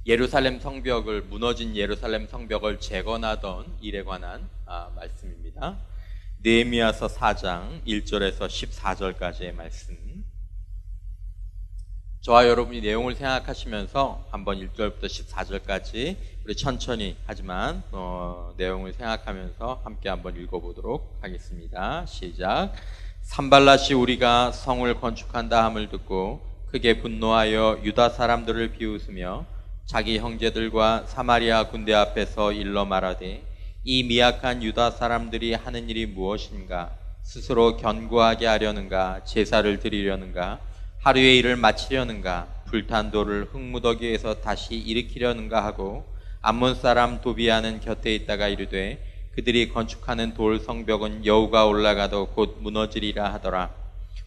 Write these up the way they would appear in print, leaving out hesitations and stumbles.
예루살렘 성벽을 무너진 예루살렘 성벽을 재건하던 일에 관한 말씀입니다. 느헤미야서 4장 1절에서 14절까지의 말씀. 저와 여러분이 내용을 생각하시면서 한번 1절부터 14절까지 우리 천천히 하지만 내용을 생각하면서 함께 한번 읽어보도록 하겠습니다. 시작. 산발랏이 우리가 성을 건축한다 함을 듣고 크게 분노하여 유다 사람들을 비웃으며 자기 형제들과 사마리아 군대 앞에서 일러 말하되 이 미약한 유다 사람들이 하는 일이 무엇인가? 스스로 견고하게 하려는가? 제사를 드리려는가? 하루의 일을 마치려는가? 불탄 돌을 흙무더기에서 다시 일으키려는가 하고 암몬 사람 도비아는 곁에 있다가 이르되 그들이 건축하는 돌 성벽은 여우가 올라가도 곧 무너지리라 하더라.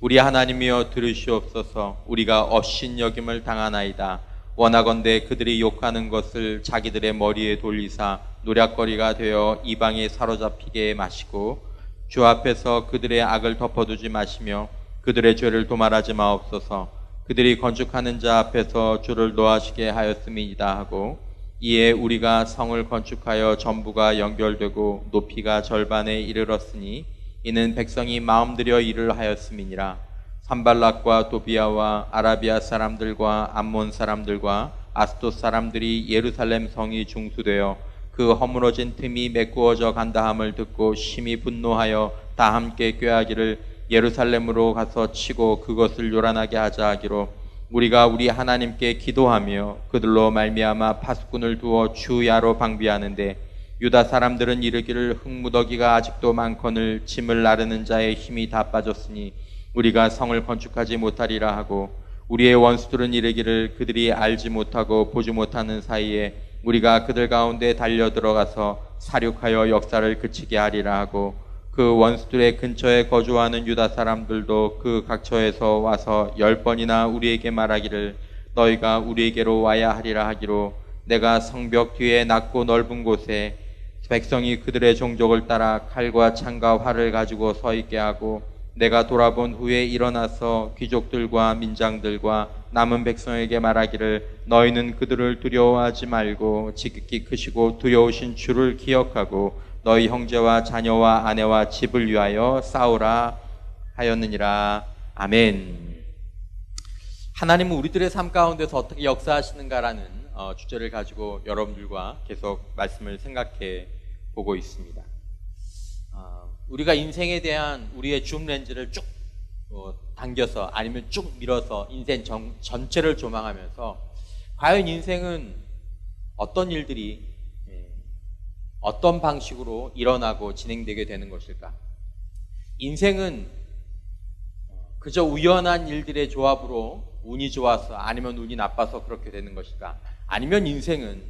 우리 하나님이여 들으시옵소서. 우리가 업신여김을 당하나이다. 원하건대 그들이 욕하는 것을 자기들의 머리에 돌리사 노략거리가 되어 이방에 사로잡히게 마시고 주 앞에서 그들의 악을 덮어두지 마시며 그들의 죄를 도말하지 마옵소서. 그들이 건축하는 자 앞에서 주를 노하시게 하였음이니이다 하고 이에 우리가 성을 건축하여 전부가 연결되고 높이가 절반에 이르렀으니 이는 백성이 마음들여 일을 하였음이니라. 산발락과 도비아와 아라비아 사람들과 암몬 사람들과 아스돗 사람들이 예루살렘 성이 중수되어 그 허물어진 틈이 메꾸어져 간다함을 듣고 심히 분노하여 다 함께 꾀하기를 예루살렘으로 가서 치고 그것을 요란하게 하자 하기로 우리가 우리 하나님께 기도하며 그들로 말미암아 파수꾼을 두어 주야로 방비하는데 유다 사람들은 이르기를 흙무더기가 아직도 많거늘 짐을 나르는 자의 힘이 다 빠졌으니 우리가 성을 건축하지 못하리라 하고 우리의 원수들은 이르기를 그들이 알지 못하고 보지 못하는 사이에 우리가 그들 가운데 달려 들어가서 사륙하여 역사를 그치게 하리라 하고 그 원수들의 근처에 거주하는 유다 사람들도 그 각처에서 와서 10번이나 우리에게 말하기를 너희가 우리에게로 와야 하리라 하기로 내가 성벽 뒤에 낮고 넓은 곳에 백성이 그들의 종족을 따라 칼과 창과 활을 가지고 서 있게 하고 내가 돌아본 후에 일어나서 귀족들과 민장들과 남은 백성에게 말하기를 너희는 그들을 두려워하지 말고 지극히 크시고 두려우신 주를 기억하고 너희 형제와 자녀와 아내와 집을 위하여 싸우라 하였느니라. 아멘. 하나님은 우리들의 삶 가운데서 어떻게 역사하시는가라는 주제를 가지고 여러분들과 계속 말씀을 생각해 보고 있습니다. 우리가 인생에 대한 우리의 줌 렌즈를 쭉 당겨서 아니면 쭉 밀어서 인생 전체를 조망하면서 과연 인생은 어떤 일들이 어떤 방식으로 일어나고 진행되게 되는 것일까? 인생은 그저 우연한 일들의 조합으로 운이 좋아서 아니면 운이 나빠서 그렇게 되는 것일까? 아니면 인생은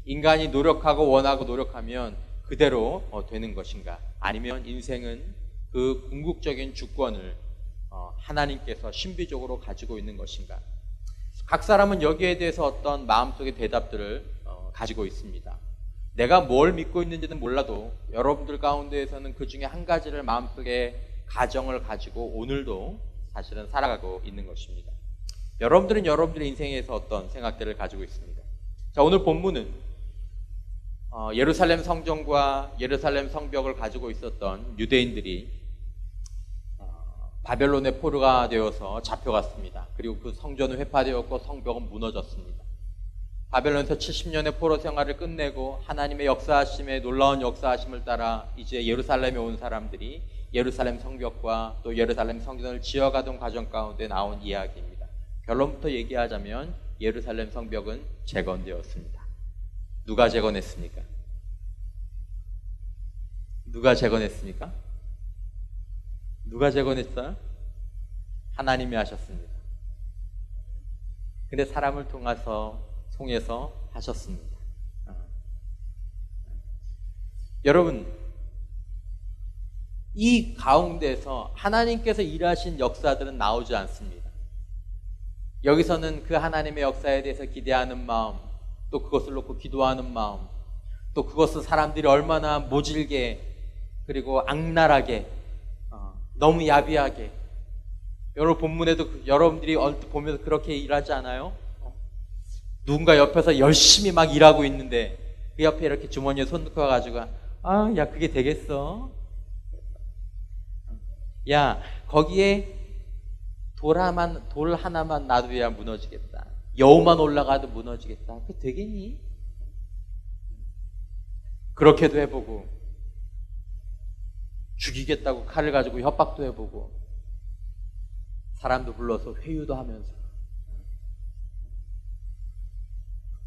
인간이 노력하고 원하고 노력하면 그대로 되는 것인가? 아니면 인생은 그 궁극적인 주권을 하나님께서 신비적으로 가지고 있는 것인가? 각 사람은 여기에 대해서 어떤 마음속의 대답들을 가지고 있습니다. 내가 뭘 믿고 있는지는 몰라도 여러분들 가운데에서는 그 중에 한 가지를 마음속에 가정을 가지고 오늘도 사실은 살아가고 있는 것입니다. 여러분들은 여러분들의 인생에서 어떤 생각들을 가지고 있습니다. 자, 오늘 본문은 예루살렘 성전과 예루살렘 성벽을 가지고 있었던 유대인들이 바벨론의 포로가 되어서 잡혀갔습니다. 그리고 그 성전은 회파되었고 성벽은 무너졌습니다. 바벨론에서 70년의 포로 생활을 끝내고 하나님의 역사하심의 놀라운 역사하심을 따라 이제 예루살렘에 온 사람들이 예루살렘 성벽과 또 예루살렘 성전을 지어가던 과정 가운데 나온 이야기입니다. 결론부터 얘기하자면 예루살렘 성벽은 재건되었습니다. 누가 재건했습니까? 누가 재건했습니까? 누가 재건했어요? 하나님이 하셨습니다. 근데 사람을 통해서 하셨습니다. 여러분, 이 가운데서 하나님께서 일하신 역사들은 나오지 않습니다. 여기서는 그 하나님의 역사에 대해서 기대하는 마음, 또 그것을 놓고 기도하는 마음, 또 그것을 사람들이 얼마나 모질게 그리고 악랄하게 너무 야비하게, 여러분 본문에도 여러분들이 얼핏 보면서 그렇게 일하지 않아요? 누군가 옆에서 열심히 막 일하고 있는데 그 옆에 이렇게 주머니에 손 넣고 가지고 야 그게 되겠어? 야 거기에 돌 하나만 놔둬야 무너지겠다. 여우만 올라가도 무너지겠다. 그게 되겠니? 그렇게도 해보고 죽이겠다고 칼을 가지고 협박도 해보고 사람도 불러서 회유도 하면서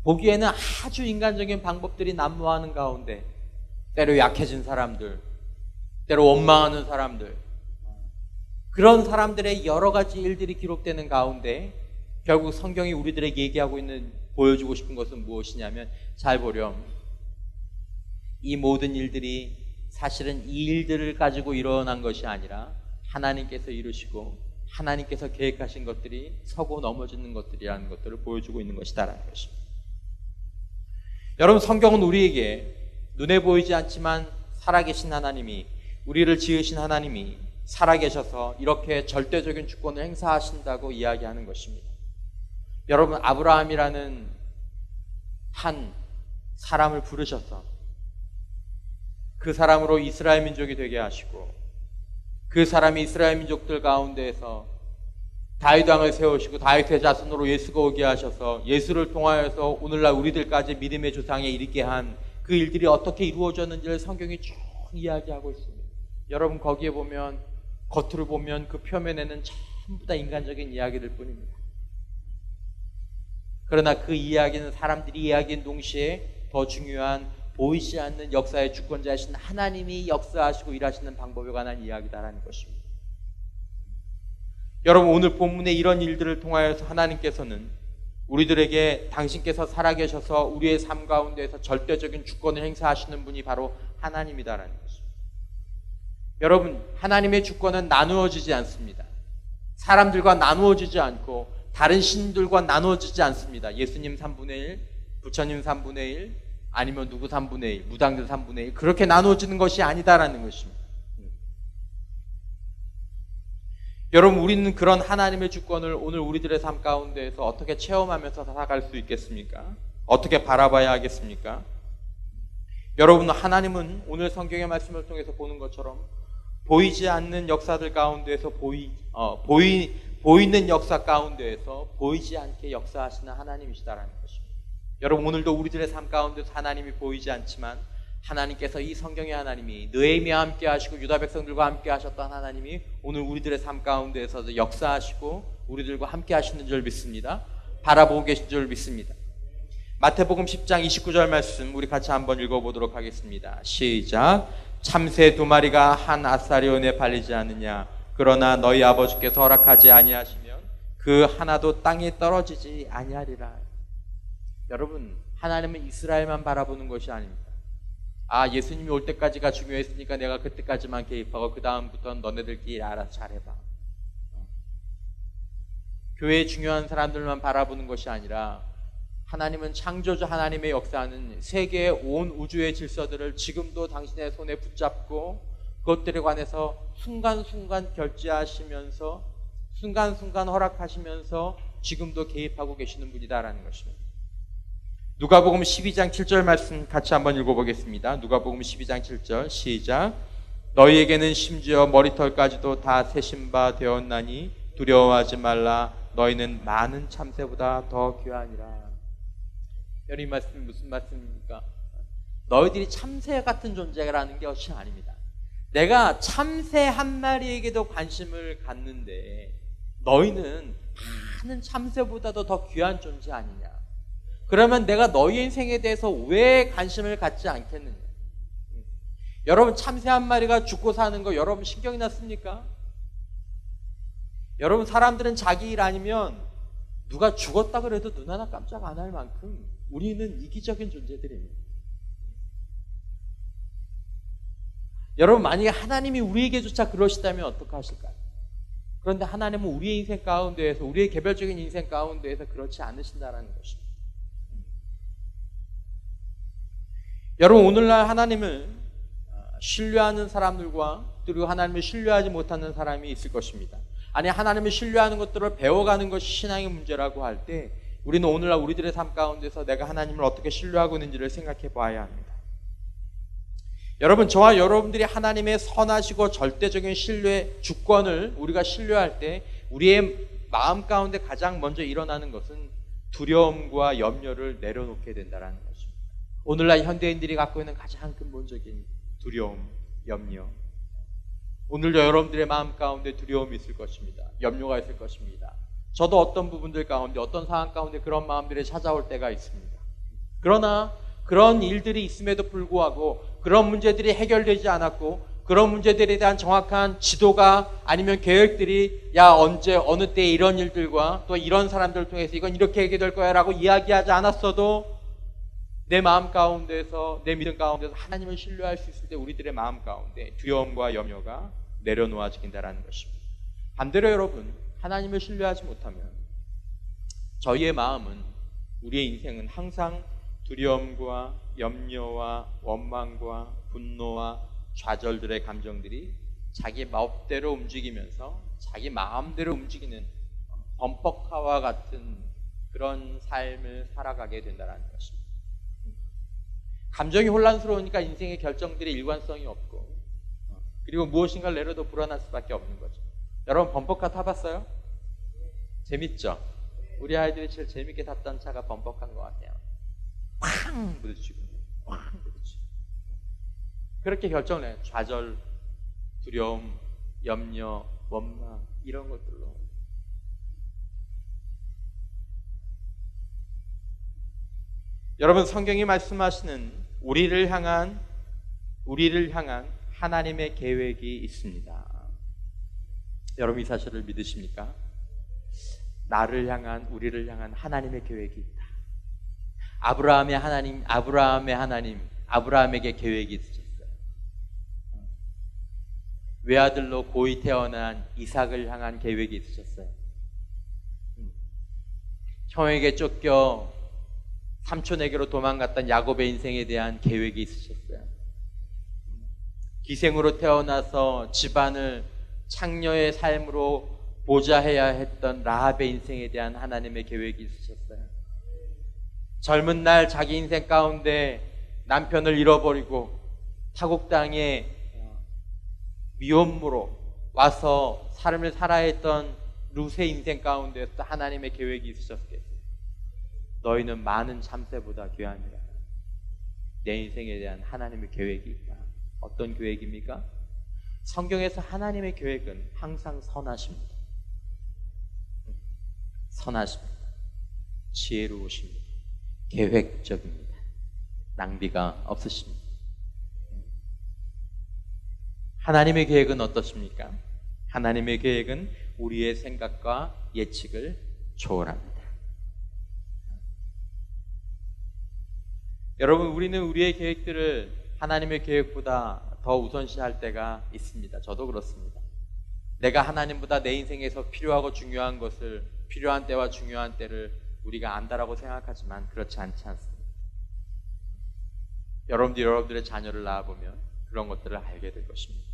보기에는 아주 인간적인 방법들이 난무하는 가운데 때로 약해진 사람들, 때로 원망하는 사람들, 그런 사람들의 여러 가지 일들이 기록되는 가운데 결국 성경이 우리들에게 얘기하고 있는, 보여주고 싶은 것은 무엇이냐면, 잘 보렴, 이 모든 일들이 사실은 이 일들을 가지고 일어난 것이 아니라 하나님께서 이루시고 하나님께서 계획하신 것들이 서고 넘어지는 것들이라는 것들을 보여주고 있는 것이다라는 것입니다. 여러분, 성경은 우리에게 눈에 보이지 않지만 살아계신 하나님이, 우리를 지으신 하나님이 살아계셔서 이렇게 절대적인 주권을 행사하신다고 이야기하는 것입니다. 여러분, 아브라함이라는 한 사람을 부르셔서 그 사람으로 이스라엘 민족이 되게 하시고, 그 사람이 이스라엘 민족들 가운데에서 다윗 왕을 세우시고 다윗의 자손으로 예수가 오게 하셔서 예수를 통하여서 오늘날 우리들까지 믿음의 조상에 이르게 한 그 일들이 어떻게 이루어졌는지를 성경이 쭉 이야기하고 있습니다. 여러분, 거기에 보면, 겉으로 보면 그 표면에는 전부 다 인간적인 이야기들 뿐입니다. 그러나 그 이야기는 사람들이 이야기인 동시에 더 중요한 보이지 않는 역사의 주권자이신 하나님이 역사하시고 일하시는 방법에 관한 이야기다라는 것입니다. 여러분, 오늘 본문의 이런 일들을 통하여서 하나님께서는 우리들에게 당신께서 살아계셔서 우리의 삶 가운데에서 절대적인 주권을 행사하시는 분이 바로 하나님이다라는 것입니다. 여러분, 하나님의 주권은 나누어지지 않습니다. 사람들과 나누어지지 않고 다른 신들과 나누어지지 않습니다. 예수님 3분의 1, 부처님 3분의 1, 아니면 누구 3분의 1, 무당들 3분의 1, 그렇게 나누어지는 것이 아니다라는 것입니다. 여러분, 우리는 그런 하나님의 주권을 오늘 우리들의 삶 가운데에서 어떻게 체험하면서 살아갈 수 있겠습니까? 어떻게 바라봐야 하겠습니까? 여러분, 하나님은 오늘 성경의 말씀을 통해서 보는 것처럼 보이지 않는 역사들 가운데에서 보이는 역사 가운데에서 보이지 않게 역사하시는 하나님이시다라는 것입니다. 여러분, 오늘도 우리들의 삶 가운데서 하나님이 보이지 않지만 하나님께서, 이 성경의 하나님이 느헤미야와 함께 하시고 유다 백성들과 함께 하셨던 하나님이 오늘 우리들의 삶 가운데에서 역사하시고 우리들과 함께 하시는 줄 믿습니다. 바라보고 계신 줄 믿습니다. 마태복음 10장 29절 말씀 우리 같이 한번 읽어보도록 하겠습니다. 시작. 참새 2마리가 한 아사리온에 팔리지 않느냐? 그러나 너희 아버지께서 허락하지 아니하시면 그 하나도 땅에 떨어지지 아니하리라. 여러분, 하나님은 이스라엘만 바라보는 것이 아닙니다. 예수님이 올 때까지가 중요했으니까 내가 그때까지만 개입하고 그 다음부터는 너네들끼리 알아서 잘해봐. 교회에 중요한 사람들만 바라보는 것이 아니라 하나님은 창조주 하나님의 역사는 세계의 온 우주의 질서들을 지금도 당신의 손에 붙잡고 그것들에 관해서 순간순간 결제하시면서 순간순간 허락하시면서 지금도 개입하고 계시는 분이다라는 것입니다. 누가복음 12장 7절 말씀 같이 한번 읽어보겠습니다. 누가복음 12장 7절 시작. 너희에게는 심지어 머리털까지도 다 세신 바 되었나니 두려워하지 말라. 너희는 많은 참새보다 더 귀하니라. 여러분, 이 말씀이 무슨 말씀입니까? 너희들이 참새 같은 존재라는 것이 아닙니다. 내가 참새 한 마리에게도 관심을 갖는데 너희는 많은 참새보다도 더 귀한 존재 아니냐? 그러면 내가 너희 인생에 대해서 왜 관심을 갖지 않겠느냐? 여러분, 참새 한 마리가 죽고 사는 거 여러분 신경이 났습니까? 여러분, 사람들은 자기 일 아니면 누가 죽었다 그래도 눈 하나 깜짝 안 할 만큼 우리는 이기적인 존재들입니다. 여러분, 만약에 하나님이 우리에게조차 그러시다면 어떡하실까요? 그런데 하나님은 우리의 인생 가운데에서, 우리의 개별적인 인생 가운데에서 그렇지 않으신다라는 것입니다. 여러분, 오늘날 하나님을 신뢰하는 사람들과 그리고 하나님을 신뢰하지 못하는 사람이 있을 것입니다. 아니, 하나님을 신뢰하는 것들을 배워가는 것이 신앙의 문제라고 할 때 우리는 오늘날 우리들의 삶 가운데서 내가 하나님을 어떻게 신뢰하고 있는지를 생각해 봐야 합니다. 여러분, 저와 여러분들이 하나님의 선하시고 절대적인 신뢰 주권을 우리가 신뢰할 때 우리의 마음 가운데 가장 먼저 일어나는 것은 두려움과 염려를 내려놓게 된다는 것입니다. 오늘날 현대인들이 갖고 있는 가장 근본적인 두려움, 염려. 오늘도 여러분들의 마음 가운데 두려움이 있을 것입니다. 염려가 있을 것입니다. 저도 어떤 부분들 가운데, 어떤 상황 가운데 그런 마음들이 찾아올 때가 있습니다. 그러나 그런 일들이 있음에도 불구하고, 그런 문제들이 해결되지 않았고, 그런 문제들에 대한 정확한 지도가 아니면 계획들이 언제 어느 때 이런 일들과 또 이런 사람들을 통해서 이건 이렇게 해결될 거야 라고 이야기하지 않았어도 내 마음 가운데서, 내 믿음 가운데서 하나님을 신뢰할 수 있을 때 우리들의 마음 가운데 두려움과 염려가 내려놓아진다는 것입니다. 반대로 여러분, 하나님을 신뢰하지 못하면 저희의 마음은, 우리의 인생은 항상 두려움과 염려와 원망과 분노와 좌절들의 감정들이 자기 마음대로 움직이면서 자기 마음대로 움직이는 범퍼카와 같은 그런 삶을 살아가게 된다는 것입니다. 감정이 혼란스러우니까 인생의 결정들이 일관성이 없고, 그리고 무엇인가를 내려도 불안할 수밖에 없는 거죠. 여러분, 범퍼카 타봤어요? 재밌죠? 우리 아이들이 제일 재밌게 탔던 차가 범퍼카인 것 같아요. 팡 부딪히고 팡 부딪히고. 그렇게 결정을 해요. 좌절, 두려움, 염려, 원망, 이런 것들로. 여러분, 성경이 말씀하시는 우리를 향한 하나님의 계획이 있습니다. 여러분, 이 사실을 믿으십니까? 나를 향한, 우리를 향한 하나님의 계획이 있다. 아브라함의 하나님, 아브라함에게 계획이 있으셨어요. 외아들로 고이 태어난 이삭을 향한 계획이 있으셨어요. 형에게 쫓겨 삼촌에게로 도망갔던 야곱의 인생에 대한 계획이 있으셨어요. 기생으로 태어나서 집안을 창녀의 삶으로 보좌해야 했던 라합의 인생에 대한 하나님의 계획이 있으셨어요. 젊은 날 자기 인생 가운데 남편을 잃어버리고 타국 땅에 미혼모로 와서 삶을 살아야 했던 룻의 인생 가운데서 하나님의 계획이 있으셨겠어요. 너희는 많은 참새보다 귀하니라. 내 인생에 대한 하나님의 계획이 있다. 어떤 계획입니까? 성경에서 하나님의 계획은 항상 선하십니다. 선하십니다. 지혜로우십니다. 계획적입니다. 낭비가 없으십니다. 하나님의 계획은 어떻습니까? 하나님의 계획은 우리의 생각과 예측을 초월합니다. 여러분, 우리는 우리의 계획들을 하나님의 계획보다 더 우선시할 때가 있습니다. 저도 그렇습니다. 내가 하나님보다 내 인생에서 필요하고 중요한 것을, 필요한 때와 중요한 때를 우리가 안다라고 생각하지만 그렇지 않지 않습니다. 여러분들의 자녀를 낳아보면 그런 것들을 알게 될 것입니다.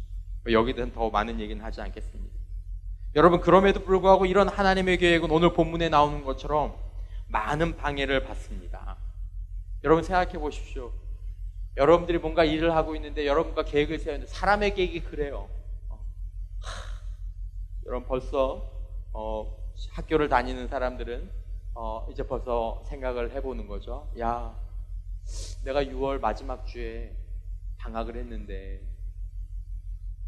여기든 더 많은 얘기는 하지 않겠습니다. 여러분, 그럼에도 불구하고 이런 하나님의 계획은 오늘 본문에 나오는 것처럼 많은 방해를 받습니다. 여러분, 생각해 보십시오. 여러분들이 뭔가 일을 하고 있는데, 여러분과 계획을 세우는데, 사람의 계획이 그래요. 여러분, 벌써 학교를 다니는 사람들은 이제 벌써 생각을 해보는 거죠. 야, 내가 6월 마지막 주에 방학을 했는데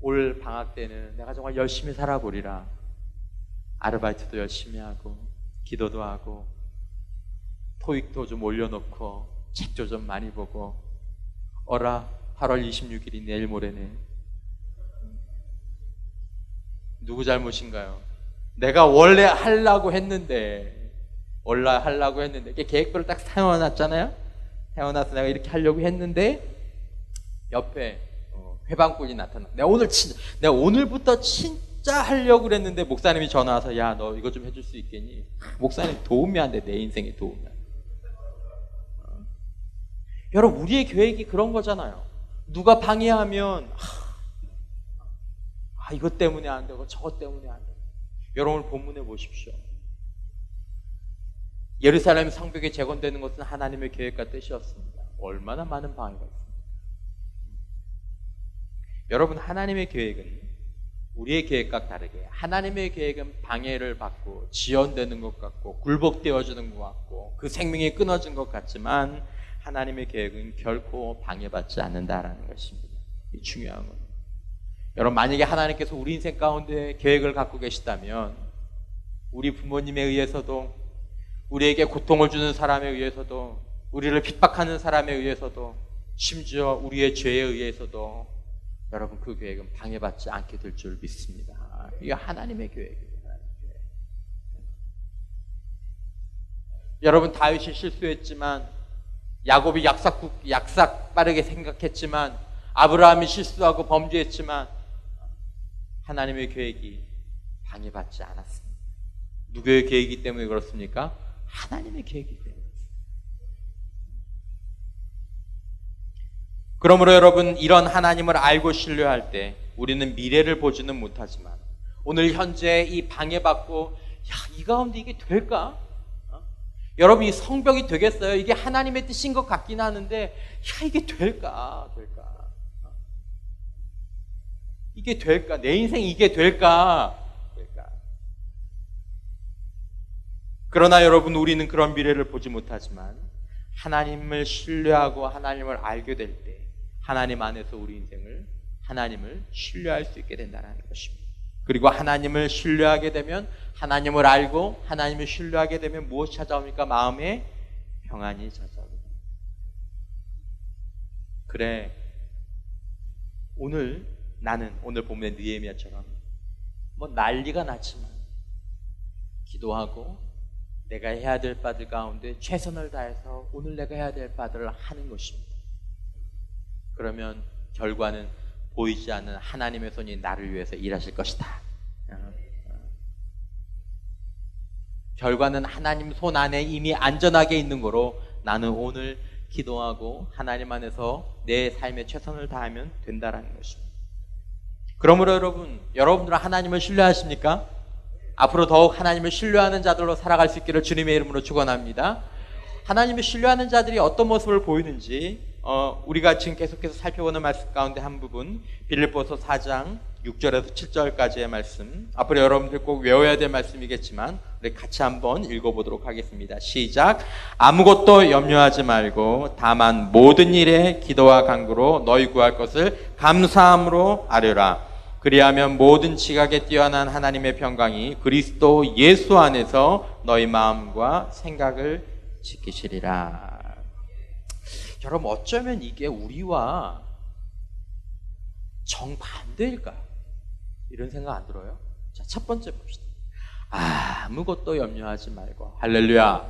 올 방학 때는 내가 정말 열심히 살아보리라. 아르바이트도 열심히 하고 기도도 하고 토익도 좀 올려놓고 책도 좀 많이 보고, 어라 8월 26일이 내일 모레네. 누구 잘못인가요? 내가 원래 하려고 했는데 이렇게 계획표를 딱 세워놨잖아요. 세워놔서 내가 이렇게 하려고 했는데 옆에 회방꾼이 나타나. 내가 오늘부터 진짜 하려고 그랬는데 목사님이 전화 와서, 야, 너 이거 좀 해줄 수 있겠니? 목사님 도움이 안 돼. 내 인생에 도움이 안 돼. 여러분, 우리의 계획이 그런 거잖아요. 누가 방해하면 이것 때문에 안 되고 저것 때문에 안 되고. 여러분, 본문에 보십시오. 예루살렘 성벽이 재건되는 것은 하나님의 계획과 뜻이었습니다. 얼마나 많은 방해가 있습니까? 여러분, 하나님의 계획은 우리의 계획과 다르게 하나님의 계획은 방해를 받고 지연되는 것 같고 굴복되어지는 것 같고 그 생명이 끊어진 것 같지만 하나님의 계획은 결코 방해받지 않는다라는 것입니다. 이 중요한 건, 여러분, 만약에 하나님께서 우리 인생 가운데 계획을 갖고 계시다면 우리 부모님에 의해서도, 우리에게 고통을 주는 사람에 의해서도, 우리를 핍박하는 사람에 의해서도, 심지어 우리의 죄에 의해서도 여러분 그 계획은 방해받지 않게 될 줄 믿습니다. 이게 하나님의 계획이에요. 하나님의 계획. 여러분, 다윗이 실수했지만, 야곱이 약삭 빠르게 생각했지만, 아브라함이 실수하고 범죄했지만 하나님의 계획이 방해받지 않았습니다. 누구의 계획이기 때문에 그렇습니까? 하나님의 계획이기 때문에 그렇습니다. 그러므로 여러분, 이런 하나님을 알고 신뢰할 때 우리는 미래를 보지는 못하지만 오늘 현재 이 방해받고, 이 가운데 이게 될까? 여러분, 이 성벽이 되겠어요? 이게 하나님의 뜻인 것 같긴 하는데, 이게 될까? 이게 될까? 내 인생 이게 될까? 그러나 여러분, 우리는 그런 미래를 보지 못하지만 하나님을 신뢰하고 하나님을 알게 될 때 하나님 안에서 우리 인생을, 하나님을 신뢰할 수 있게 된다는 것입니다. 그리고 하나님을 신뢰하게 되면, 하나님을 알고 하나님을 신뢰하게 되면 무엇이 찾아옵니까? 마음에 평안이 찾아옵니다. 그래, 나는 오늘 보면 느헤미야처럼 난리가 났지만 기도하고 내가 해야 될 바들 가운데 최선을 다해서 오늘 내가 해야 될 바들을 하는 것입니다. 그러면 결과는 보이지 않는 하나님의 손이 나를 위해서 일하실 것이다. 결과는 하나님 손 안에 이미 안전하게 있는 거로 나는 오늘 기도하고 하나님 안에서 내 삶에 최선을 다하면 된다라는 것입니다. 그러므로 여러분들은 하나님을 신뢰하십니까? 앞으로 더욱 하나님을 신뢰하는 자들로 살아갈 수 있기를 주님의 이름으로 축원합니다. 하나님을 신뢰하는 자들이 어떤 모습을 보이는지 우리가 지금 계속해서 살펴보는 말씀 가운데 한 부분, 빌립보서 4장 6절에서 7절까지의 말씀, 앞으로 여러분들 꼭 외워야 될 말씀이겠지만 우리 같이 한번 읽어보도록 하겠습니다. 시작. 아무것도 염려하지 말고 다만 모든 일에 기도와 간구로 너희 구할 것을 감사함으로 아뢰라. 그리하면 모든 지각에 뛰어난 하나님의 평강이 그리스도 예수 안에서 너희 마음과 생각을 지키시리라. 여러분, 어쩌면 이게 우리와 정반대일까요? 이런 생각 안 들어요? 자, 첫 번째 봅시다. 아무것도 염려하지 말고, 할렐루야,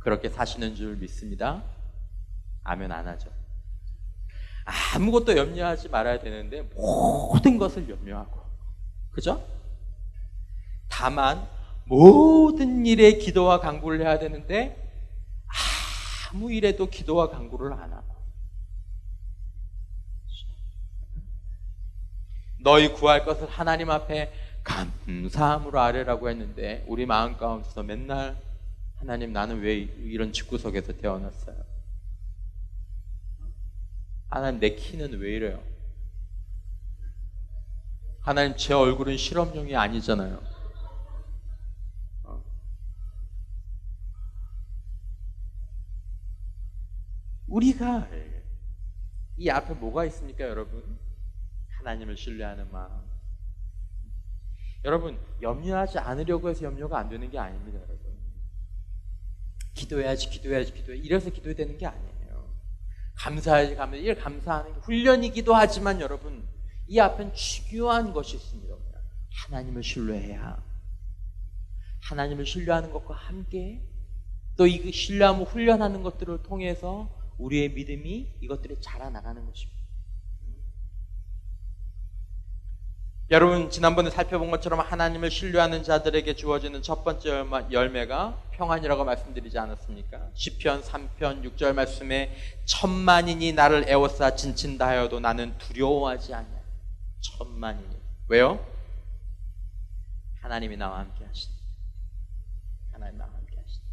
그렇게 사시는 줄 믿습니다. 아멘 안 하죠? 아무것도 염려하지 말아야 되는데 모든 것을 염려하고, 그죠? 다만 모든 일에 기도와 간구를 해야 되는데 아무 일에도 기도와 간구를 안 하고, 너희 구할 것을 하나님 앞에 감사함으로 아뢰라고 했는데 우리 마음 가운데서 맨날 하나님, 나는 왜 이런 집구석에서 태어났어요? 하나님, 내 키는 왜 이래요? 하나님, 제 얼굴은 실험용이 아니잖아요. 우리가 이 앞에 뭐가 있습니까, 여러분? 하나님을 신뢰하는 마음. 여러분, 염려하지 않으려고 해서 염려가 안 되는 게 아닙니다, 여러분. 기도해야지 이래서 기도해야 되는 게 아니에요. 감사해야지, 이걸 감사하는 게 훈련이기도 하지만 여러분, 이 앞엔 중요한 것이 있습니다. 하나님을 신뢰해야, 하나님을 신뢰하는 것과 함께 또 이 신뢰함을 훈련하는 것들을 통해서 우리의 믿음이 이것들이 자라나가는 것입니다. 여러분, 지난번에 살펴본 것처럼 하나님을 신뢰하는 자들에게 주어지는 첫 번째 열매가 평안이라고 말씀드리지 않았습니까? 시편 3편 6절 말씀에 천만인이 나를 애워싸 진친다 하여도 나는 두려워하지 않냐. 천만인이. 왜요? 하나님이 나와 함께 하시니. 하나님 나와 함께 하시니.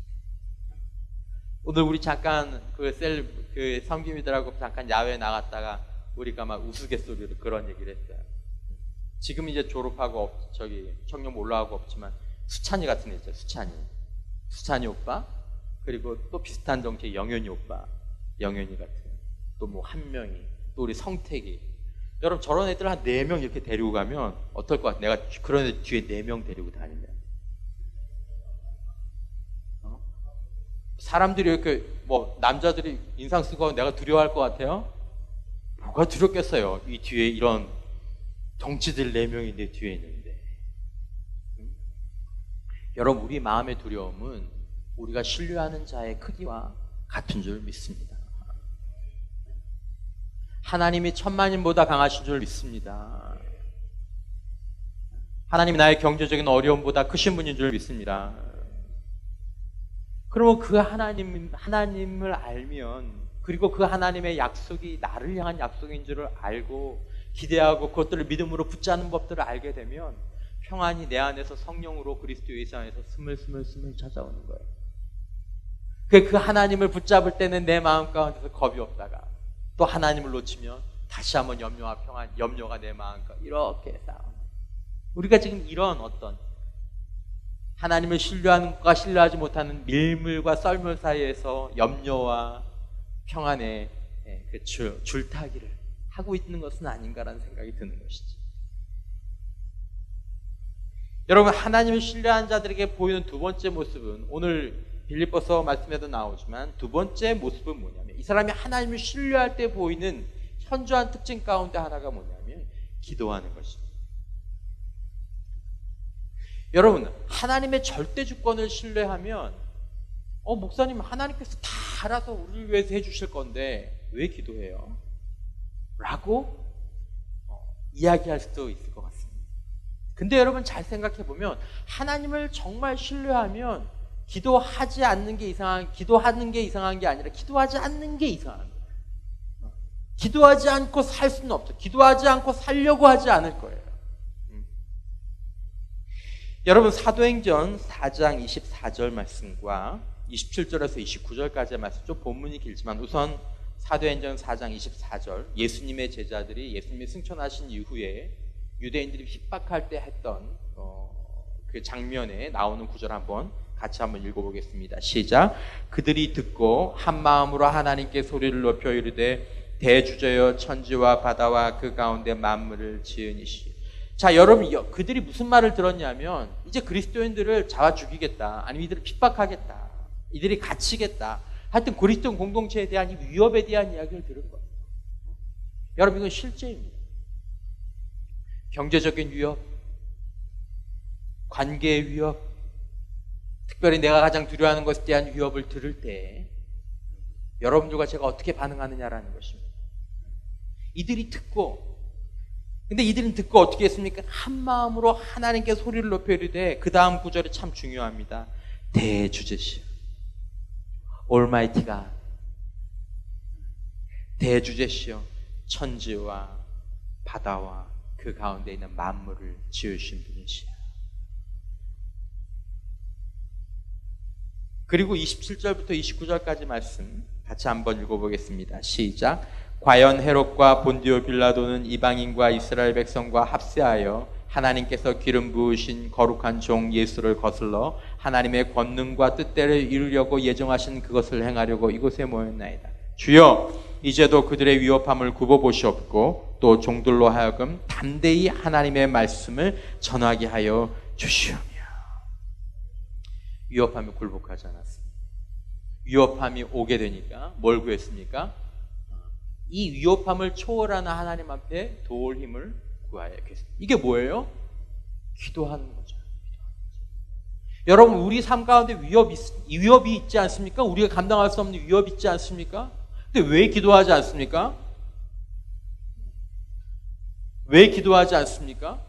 오늘 우리 잠깐 그 섬김이들하고 잠깐 야외에 나갔다가 우리가 막 우스갯소리로 그런 얘기를 했어요. 지금 이제 졸업하고 청년 올라가고 없지만 수찬이 같은 애 있죠. 수찬이 오빠, 그리고 또 비슷한 정체의 영현이 오빠, 영현이 같은, 또 뭐 한명이, 또 우리 성택이. 여러분 저런 애들 한 4명 이렇게 데리고 가면 어떨 것 같아? 내가 그런 애들 뒤에 4명 데리고 다니면 사람들이 이렇게 뭐 남자들이 인상 쓰고 내가 두려워할 것 같아요? 뭐가 두렵겠어요? 이 뒤에 이런 덩치들 4명이 내 뒤에 있는데. 여러분 우리 마음의 두려움은 우리가 신뢰하는 자의 크기와 같은 줄 믿습니다. 하나님이 천만인보다 강하신 줄 믿습니다. 하나님이 나의 경제적인 어려움보다 크신 분인 줄 믿습니다. 그러면 그 하나님을 알면, 그리고 그 하나님의 약속이 나를 향한 약속인 줄을 알고 기대하고 그것들을 믿음으로 붙잡는 법들을 알게 되면 평안이 내 안에서 성령으로 그리스도 예수 안에서 스물스물 찾아오는 거예요. 그 하나님을 붙잡을 때는 내 마음 가운데서 겁이 없다가 또 하나님을 놓치면 다시 한번 염려가 내 마음 가운데 이렇게 싸워. 우리가 지금 이런 어떤 하나님을 신뢰하는 것과 신뢰하지 못하는 밀물과 썰물 사이에서 염려와 평안의 그 줄타기를 하고 있는 것은 아닌가라는 생각이 드는 것이지. 여러분 하나님을 신뢰한 자들에게 보이는 두 번째 모습은 오늘 빌립보서 말씀에도 나오지만 두 번째 모습은 뭐냐면 이 사람이 하나님을 신뢰할 때 보이는 현저한 특징 가운데 하나가 뭐냐면 기도하는 것입니다. 여러분 하나님의 절대 주권을 신뢰하면 목사님 하나님께서 다 알아서 우리를 위해서 해주실 건데 왜 기도해요? 라고 이야기할 수도 있을 것 같습니다. 근데 여러분 잘 생각해 보면 하나님을 정말 신뢰하면 기도하는 게 이상한 게 아니라 기도하지 않는 게 이상한 거예요. 기도하지 않고 살 수는 없죠. 기도하지 않고 살려고 하지 않을 거예요. 여러분 사도행전 4장 24절 말씀과 27절에서 29절까지의 말씀, 좀 본문이 길지만 우선 사도행전 4장 24절, 예수님의 제자들이 예수님이 승천하신 이후에 유대인들이 핍박할 때 했던 그 장면에 나오는 구절 같이 한번 읽어보겠습니다. 시작. 그들이 듣고 한 마음으로 하나님께 소리를 높여 이르되 대주저여 천지와 바다와 그 가운데 만물을 지은 이시. 자, 여러분 그들이 무슨 말을 들었냐면 이제 그리스도인들을 잡아 죽이겠다, 아니면 이들을 핍박하겠다, 이들이 갇히겠다, 하여튼 그리스도 공동체에 대한 이 위협에 대한 이야기를 들은 거예요. 여러분 이건 실제입니다. 경제적인 위협, 관계의 위협, 특별히 내가 가장 두려워하는 것에 대한 위협을 들을 때 여러분들과 제가 어떻게 반응하느냐라는 것입니다. 근데 이들은 듣고 어떻게 했습니까? 한 마음으로 하나님께 소리를 높여 이르되, 그 다음 구절이 참 중요합니다. 대주제시여, Almighty God, 대주제시여, 천지와 바다와 그 가운데 있는 만물을 지으신 분이시여. 그리고 27절부터 29절까지 말씀 같이 한번 읽어보겠습니다. 시작. 과연 헤롯과 본디오 빌라도는 이방인과 이스라엘 백성과 합세하여 하나님께서 기름 부으신 거룩한 종 예수를 거슬러 하나님의 권능과 뜻대로 이루려고 예정하신 그것을 행하려고 이곳에 모였나이다. 주여, 이제도 그들의 위협함을 굽어보시옵고 또 종들로 하여금 담대히 하나님의 말씀을 전하게 하여 주시오며. 위협함이 굴복하지 않았습니다. 위협함이 오게 되니까 뭘 구했습니까? 이 위협함을 초월하는 하나님 앞에 도울 힘을 구하였겠습니다. 이게 뭐예요? 기도하는 거죠. 여러분 우리 삶 가운데 위협이 있지 않습니까? 우리가 감당할 수 없는 위협이 있지 않습니까? 근데 왜 기도하지 않습니까? 왜 기도하지 않습니까?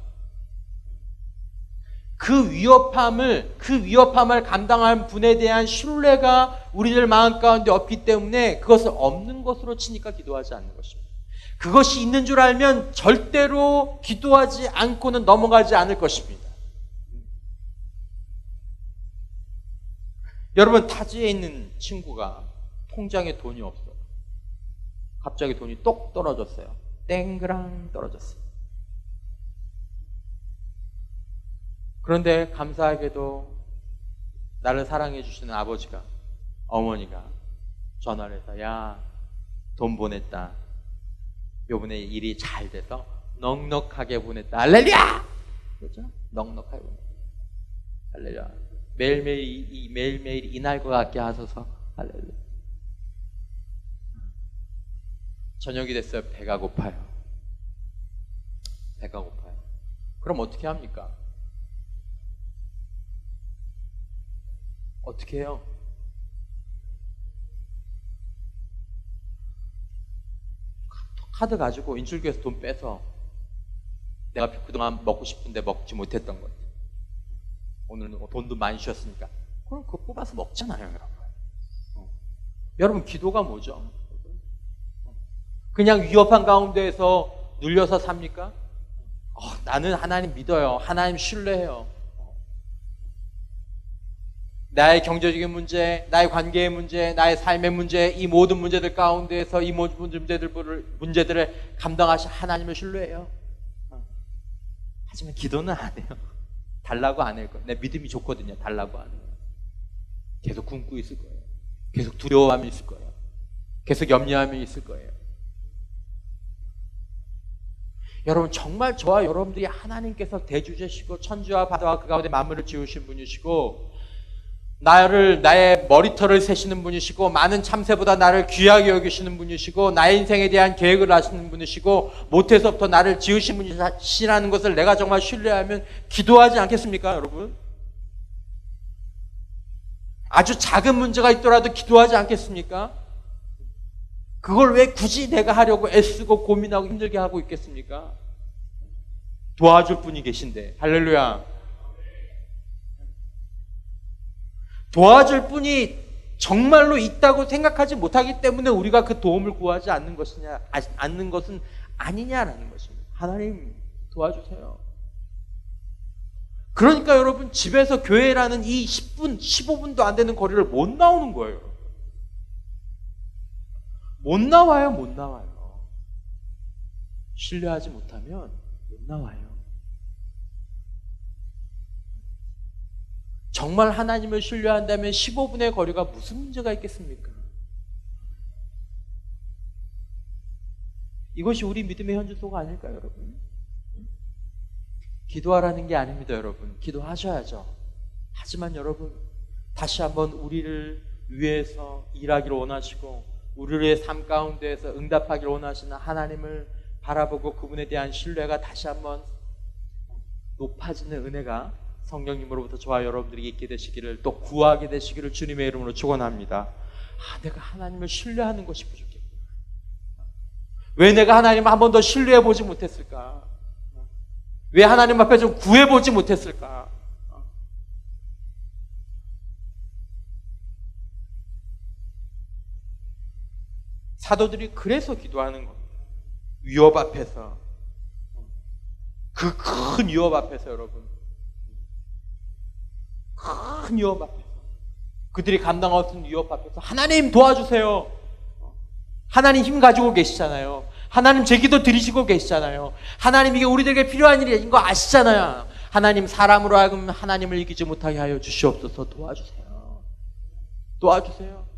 그 위협함을 감당할 분에 대한 신뢰가 우리들 마음 가운데 없기 때문에 그것을 없는 것으로 치니까 기도하지 않는 것입니다. 그것이 있는 줄 알면 절대로 기도하지 않고는 넘어가지 않을 것입니다. 여러분 타지에 있는 친구가 통장에 돈이 없어요. 갑자기 돈이 똑 떨어졌어요. 땡그랑 떨어졌어요. 그런데 감사하게도 나를 사랑해 주시는 아버지가, 어머니가 전화를 해서 야, 돈 보냈다. 요번에 일이 잘 돼서 넉넉하게 보냈다. 할렐루야! 그렇죠? 넉넉하게 보냈다. 할렐루야. 매일매일 이날 것 같게 하소서. 할렐루야. 저녁이 됐어요. 배가 고파요. 배가 고파요. 그럼 어떻게 합니까? 어떻게 해요? 카드 가지고 인출기에서 돈 빼서 내가 그동안 먹고 싶은데 먹지 못했던 것, 오늘은 돈도 많이 주셨으니까 그럼 그거 뽑아서 먹잖아요. 여러분. 여러분, 기도가 뭐죠? 그냥 위협한 가운데에서 눌려서 삽니까? 나는 하나님 믿어요. 하나님 신뢰해요. 나의 경제적인 문제, 나의 관계의 문제, 나의 삶의 문제, 이 모든 문제들 가운데에서 이 모든 문제들을 감당하신 하나님을 신뢰해요. 하지만 기도는 안 해요. 달라고 안 할 거예요. 내 믿음이 좋거든요. 달라고 안 해요. 계속 굶고 있을 거예요. 계속 두려워함이 있을 거예요. 계속 염려함이 있을 거예요. 여러분, 정말 저와 여러분들이 하나님께서 대주제시고 천지와 바다와 그 가운데 만물을 지으신 분이시고 나의 머리털을 세시는 분이시고 많은 참새보다 나를 귀하게 여기시는 분이시고 나의 인생에 대한 계획을 하시는 분이시고 모태에서부터 나를 지으신 분이시라는 것을 내가 정말 신뢰하면 기도하지 않겠습니까, 여러분? 아주 작은 문제가 있더라도 기도하지 않겠습니까? 그걸 왜 굳이 내가 하려고 애쓰고 고민하고 힘들게 하고 있겠습니까? 도와줄 분이 계신데. 할렐루야. 도와줄 분이 정말로 있다고 생각하지 못하기 때문에 우리가 그 도움을 구하지 않는 것은 아니냐라는 것입니다. 하나님 도와주세요. 그러니까 여러분, 집에서 교회라는 이 10분, 15분도 안 되는 거리를 못 나오는 거예요. 못 나와요. 신뢰하지 못하면 못 나와요. 정말 하나님을 신뢰한다면 15분의 거리가 무슨 문제가 있겠습니까? 이것이 우리 믿음의 현주소가 아닐까요, 여러분? 기도하라는 게 아닙니다, 여러분. 기도하셔야죠. 하지만 여러분, 다시 한번 우리를 위해서 일하기를 원하시고 우리의 삶 가운데에서 응답하기를 원하시는 하나님을 바라보고 그분에 대한 신뢰가 다시 한번 높아지는 은혜가 성령님으로부터 저와 여러분들에게 있게 되시기를, 또 구하게 되시기를 주님의 이름으로 축원합니다. 내가 하나님을 신뢰하는 것이 부족했구나. 왜 내가 하나님을 한 번 더 신뢰해보지 못했을까? 왜 하나님 앞에 좀 구해보지 못했을까? 사도들이 그래서 기도하는 겁니다. 위협 앞에서, 그 큰 위협 앞에서 여러분, 큰 위협 앞에서, 그들이 감당할 수 있는 위협 앞에서 하나님 도와주세요. 하나님 힘 가지고 계시잖아요. 하나님 제 기도 들으시고 계시잖아요. 하나님 이게 우리들에게 필요한 일인 거 아시잖아요. 하나님, 사람으로 하여금 하나님을 이기지 못하게 하여 주시옵소서. 도와주세요.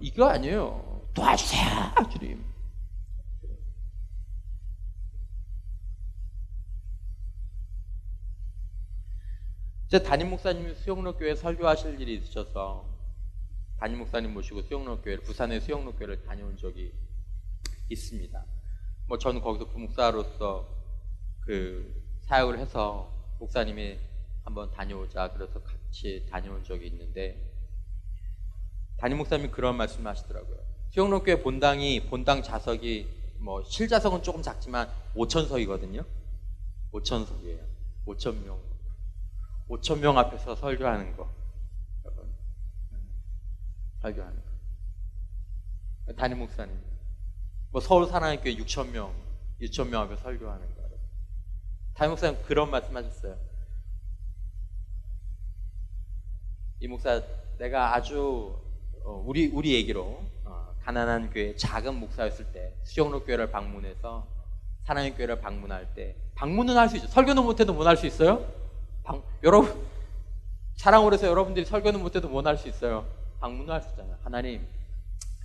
이거 아니에요. 도와주세요, 주님. 제 담임 목사님이 수영로교회 설교하실 일이 있으셔서 담임 목사님 모시고 수영로교회를, 부산의 수영로교회를 다녀온 적이 있습니다. 저는 거기서 부목사로서 그 사역을 해서 목사님이 한번 다녀오자 그래서 같이 다녀온 적이 있는데, 담임 목사님이 그런 말씀을 하시더라고요. 수영로교회 본당 좌석이 실좌석은 조금 작지만 5,000석이거든요. 5,000석이에요. 5,000명 앞에서 설교하는 거. 설교하는 거. 담임 목사님. 서울 사랑의 교회 6,000명 앞에서 설교하는 거. 담임 목사님 그런 말씀 하셨어요. 이 목사 내가 아주 우리 얘기로 가난한 교회 작은 목사였을 때 수영로 교회를 방문해서 사랑의 교회를 방문할 때 방문은 할 수 있죠. 설교는 못해도 못 할 수 있어요? 여러분 사랑으로 해서 여러분들이 설교는 못해도 못 할 수 있어요. 방문을 할 수 있잖아요. 하나님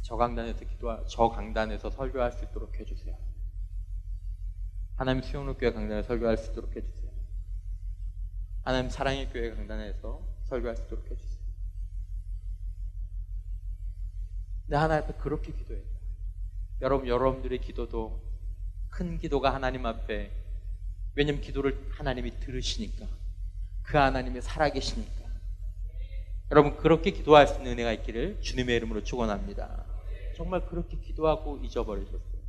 저 강단에서 설교할 수 있도록 해주세요. 하나님 수영로 교회 강단에서 설교할 수 있도록 해주세요. 하나님 사랑의 교회 강단에서 설교할 수 있도록 해주세요. 근데 하나님 앞에 그렇게 기도했다. 여러분들의 기도도 큰 기도가 하나님 앞에, 왜냐면 기도를 하나님이 들으시니까, 그 하나님이 살아계시니까. 여러분 그렇게 기도할 수 있는 은혜가 있기를 주님의 이름으로 축원합니다. 정말 그렇게 기도하고 잊어버리셨어요.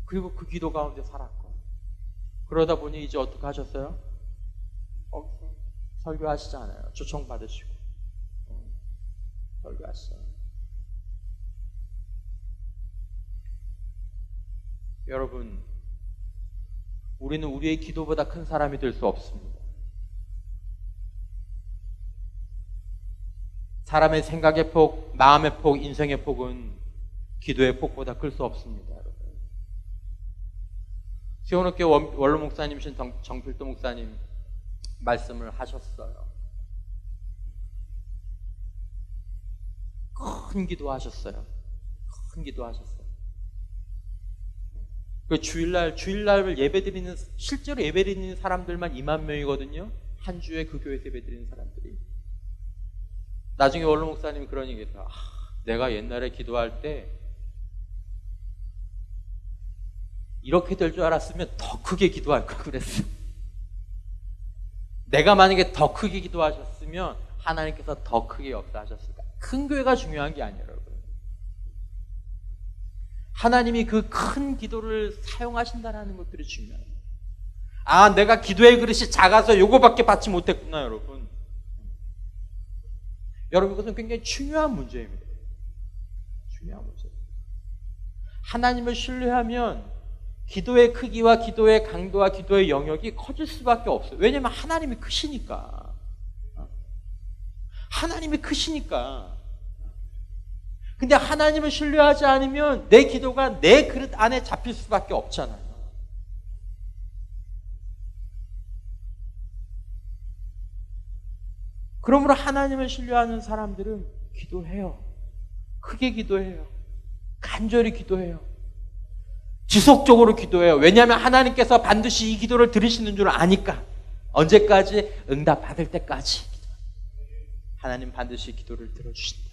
그리고 그 기도 가운데 살았고, 그러다 보니 이제 어떻게 하셨어요? 설교하시잖아요. 초청받으시고 설교하시잖아요. 여러분 우리는 우리의 기도보다 큰 사람이 될 수 없습니다. 사람의 생각의 폭, 마음의 폭, 인생의 폭은 기도의 폭보다 클 수 없습니다. 여러분. 시온학교 원로 목사님이신 정필도 목사님 말씀을 하셨어요. 큰 기도하셨어요. 큰 기도하셨어요. 그 주일날 예배드리는, 실제로 예배드리는 사람들만 2만 명이거든요. 한 주에 그 교회에서 예배드리는 사람들이. 나중에 원로 목사님이 그런 얘기했어요. 내가 옛날에 기도할 때 이렇게 될 줄 알았으면 더 크게 기도할 걸 그랬어. 내가 만약에 더 크게 기도하셨으면 하나님께서 더 크게 역사하셨을까. 큰 교회가 중요한 게 아니에요, 여러분. 하나님이 그 큰 기도를 사용하신다는 것들이 중요해요. 내가 기도의 그릇이 작아서 요거밖에 받지 못했구나, 여러분. 여러분, 이것은 굉장히 중요한 문제입니다. 중요한 문제. 하나님을 신뢰하면 기도의 크기와 기도의 강도와 기도의 영역이 커질 수밖에 없어요. 왜냐하면 하나님이 크시니까. 하나님이 크시니까. 근데 하나님을 신뢰하지 않으면 내 기도가 내 그릇 안에 잡힐 수밖에 없잖아요. 그러므로 하나님을 신뢰하는 사람들은 기도해요. 크게 기도해요. 간절히 기도해요. 지속적으로 기도해요. 왜냐하면 하나님께서 반드시 이 기도를 들으시는 줄 아니까. 언제까지? 응답 받을 때까지. 하나님 반드시 기도를 들어주신다.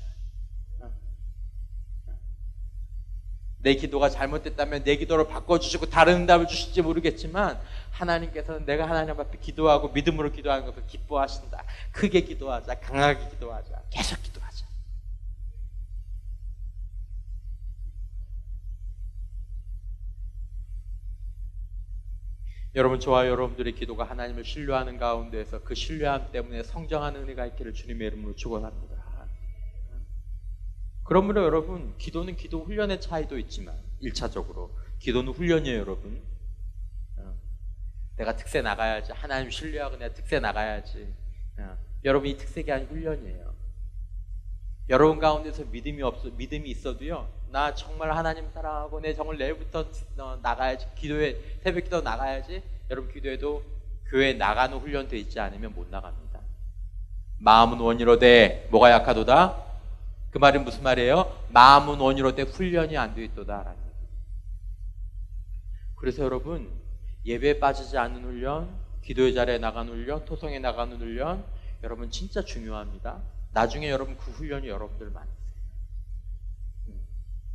내 기도가 잘못됐다면 내 기도를 바꿔주시고 다른 응답을 주실지 모르겠지만 하나님께서는 내가 하나님 앞에 기도하고 믿음으로 기도하는 것을 기뻐하신다. 크게 기도하자. 강하게 기도하자. 계속 기도하자. 여러분, 저와 여러분들의 기도가 하나님을 신뢰하는 가운데에서 그 신뢰함 때문에 성장하는 은혜가 있기를 주님의 이름으로 축원합니다. 그러므로 여러분, 기도는 기도 훈련의 차이도 있지만 1차적으로 기도는 훈련이에요. 여러분, 내가 특세 나가야지. 하나님 신뢰하고 내가 특세 나가야지. 여러분, 이 특세가 아닌 훈련이에요. 여러분 가운데서 믿음이 있어도요, 나 정말 하나님 사랑하고 내 정말 내일부터 나가야지. 기도에, 새벽 기도 나가야지. 여러분, 기도에도 교회 나가는 훈련돼 있지 않으면 못 나갑니다. 마음은 원이로되 뭐가 약하도다? 그 말은 무슨 말이에요? 마음은 원이로되 훈련이 안 되어 있도다. 그래서 여러분, 예배에 빠지지 않는 훈련, 기도의 자리에 나가는 훈련, 토성에 나가는 훈련, 여러분 진짜 중요합니다. 나중에 여러분 그 훈련이 여러분들 많으세요.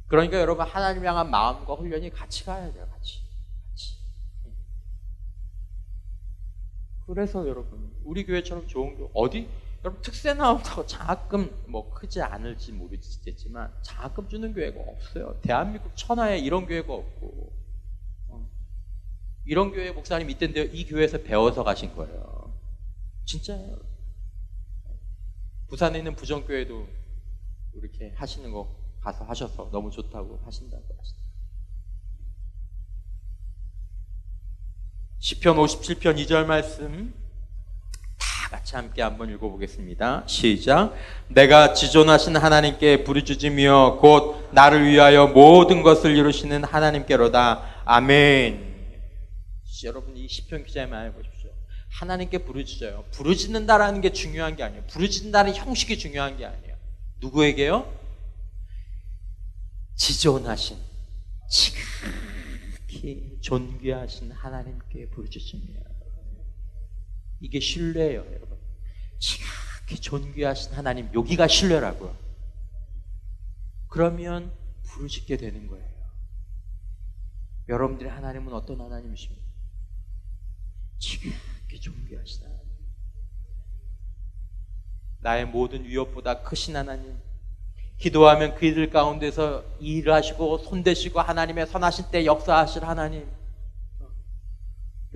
그러니까 여러분, 하나님 향한 마음과 훈련이 같이 가야 돼요. 같이. 그래서 여러분, 우리 교회처럼 좋은 교회 어디? 여러분, 특세 나온다고 장학금 크지 않을지 모르겠지만 장학금 주는 교회가 없어요. 대한민국 천하에 이런 교회가 없고, 이런 교회 목사님 있던데요. 이 교회에서 배워서 가신 거예요. 진짜예요. 부산에 있는 부정교회도 이렇게 하시는 거 가서 하셔서 너무 좋다고 하신다고 하시더라고요. 시편 57편 2절 말씀, 다 같이 함께 한번 읽어보겠습니다. 시작. 내가 지존하신 하나님께 부르짖으며 곧 나를 위하여 모든 것을 이루시는 하나님께로다. 아멘. 여러분, 이 시편 기자의 말을 보십시오. 하나님께 부르짖어요. 부르짖는다라는 게 중요한 게 아니에요. 부르짖는다는 형식이 중요한 게 아니에요. 누구에게요? 지존하신, 지극히 존귀하신 하나님께 부르짖으며. 이게 신뢰예요, 여러분. 지극히 존귀하신 하나님, 여기가 신뢰라고요. 그러면 부르짖게 되는 거예요. 여러분들의 하나님은 어떤 하나님이십니까? 지극히 존귀하신 하나님, 나의 모든 위협보다 크신 하나님, 기도하면 그이들 가운데서 일하시고 손대시고 하나님의 선하신 때 역사하실 하나님.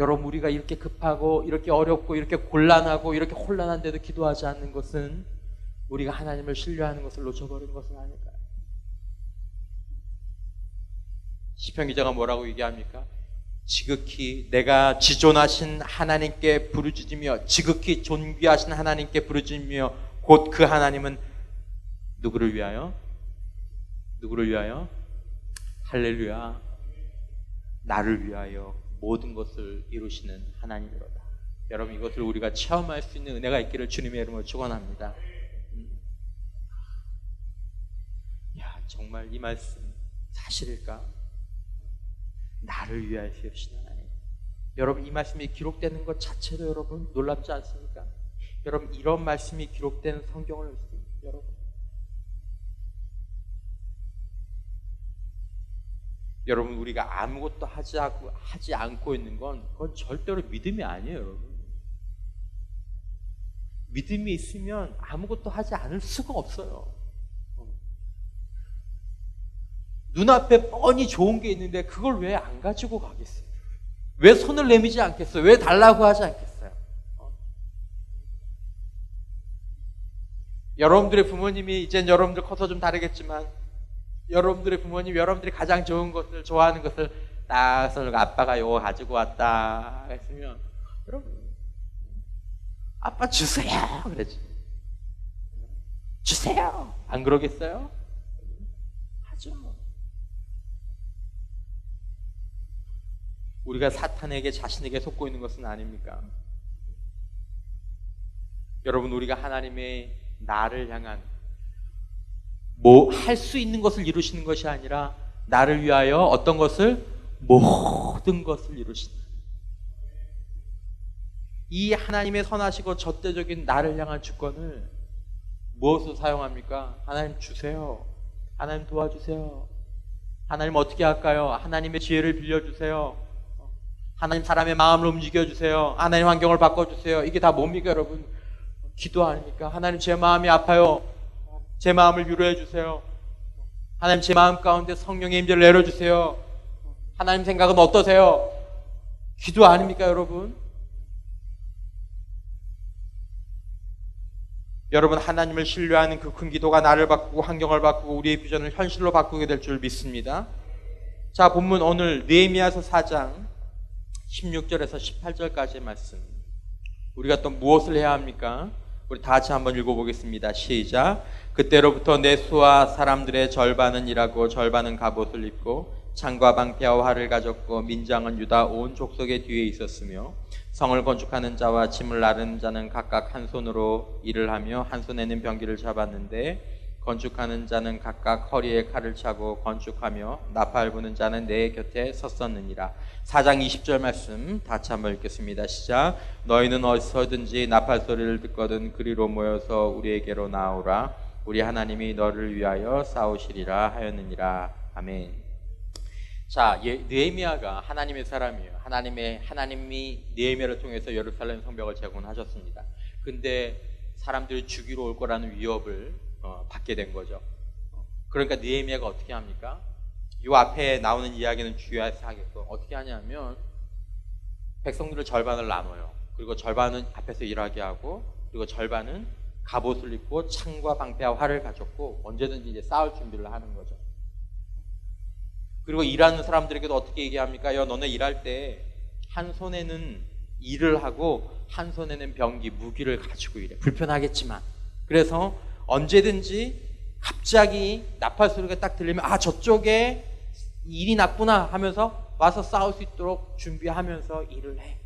여러분, 우리가 이렇게 급하고 이렇게 어렵고 이렇게 곤란하고 이렇게 혼란한데도 기도하지 않는 것은 우리가 하나님을 신뢰하는 것을 놓쳐버린 것은 아닐까요? 시편 기자가 뭐라고 얘기합니까? 지극히 내가 지존하신 하나님께 부르짖으며, 지극히 존귀하신 하나님께 부르짖으며, 곧 그 하나님은 누구를 위하여? 누구를 위하여? 할렐루야. 나를 위하여 모든 것을 이루시는 하나님이로다. 여러분, 이것을 우리가 체험할 수 있는 은혜가 있기를 주님의 이름으로 축원합니다. 야, 정말 이 말씀 사실일까? 나를 위하여 이루시는 하나님. 여러분, 이 말씀이 기록되는 것 자체도 여러분 놀랍지 않습니까? 여러분, 이런 말씀이 기록된 성경을 여러분, 우리가 아무것도 하지 않고 있는 그건 절대로 믿음이 아니에요, 여러분. 믿음이 있으면 아무것도 하지 않을 수가 없어요. 눈앞에 뻔히 좋은 게 있는데 그걸 왜 안 가지고 가겠어요? 왜 손을 내밀지 않겠어요? 왜 달라고 하지 않겠어요? 여러분들의 부모님이 이젠 여러분들 커서 좀 다르겠지만, 여러분들의 부모님, 여러분들이 가장 좋은 것을, 좋아하는 것을 딱 서로 아빠가 요거 가지고 왔다 했으면, 여러분, 아빠 주세요 그러지. 주세요. 안 그러겠어요? 하죠. 우리가 사탄에게, 자신에게 속고 있는 것은 아닙니까? 여러분, 우리가 하나님의 나를 향한 할 수 있는 것을 이루시는 것이 아니라 나를 위하여 어떤 것을? 모든 것을 이루시는, 이 하나님의 선하시고 절대적인 나를 향한 주권을 무엇으로 사용합니까? 하나님 주세요. 하나님 도와주세요. 하나님 어떻게 할까요? 하나님의 지혜를 빌려주세요. 하나님 사람의 마음을 움직여주세요. 하나님 환경을 바꿔주세요. 이게 다 뭡니까, 여러분? 기도 아닙니까? 하나님 제 마음이 아파요. 제 마음을 위로해 주세요. 하나님 제 마음 가운데 성령의 임재를 내려주세요. 하나님 생각은 어떠세요? 기도 아닙니까, 여러분? 여러분, 하나님을 신뢰하는 그 큰 기도가 나를 바꾸고 환경을 바꾸고 우리의 비전을 현실로 바꾸게 될 줄 믿습니다. 자, 본문 오늘 느헤미야서 4장 16절에서 18절까지의 말씀, 우리가 또 무엇을 해야 합니까? 우리 다 같이 한번 읽어보겠습니다. 시작. 그때로부터 내 수와 사람들의 절반은 일하고 절반은 갑옷을 입고 창과 방패와 활을 가졌고 민장은 유다 온 족속의 뒤에 있었으며 성을 건축하는 자와 짐을 나르는 자는 각각 한 손으로 일을 하며 한 손에는 병기를 잡았는데 건축하는 자는 각각 허리에 칼을 차고 건축하며 나팔 부는 자는 내 곁에 섰었느니라. 4장 20절 말씀 다시 한번 읽겠습니다. 시작. 너희는 어디서든지 나팔 소리를 듣거든 그리로 모여서 우리에게로 나오라. 우리 하나님이 너를 위하여 싸우시리라 하였느니라. 아멘. 자, 느헤미야가 하나님의 사람이에요. 하나님이 느헤미야를 통해서 예루살렘 성벽을 재건하셨습니다. 근데 사람들이 죽이러 올 거라는 위협을 받게 된 거죠. 그러니까 느헤미야가 어떻게 합니까? 이 앞에 나오는 이야기는 주의해서 하겠고, 어떻게 하냐면 백성들을 절반을 나눠요. 그리고 절반은 앞에서 일하게 하고, 그리고 절반은 갑옷을 입고 창과 방패와 활을 가졌고 언제든지 이제 싸울 준비를 하는 거죠. 그리고 일하는 사람들에게도 어떻게 얘기합니까? 야, 너네 일할 때 한 손에는 일을 하고 한 손에는 병기, 무기를 가지고 일해. 불편하겠지만. 그래서 언제든지 갑자기 나팔 소리가 딱 들리면 저쪽에 일이 났구나 하면서 와서 싸울 수 있도록 준비하면서 일을 해.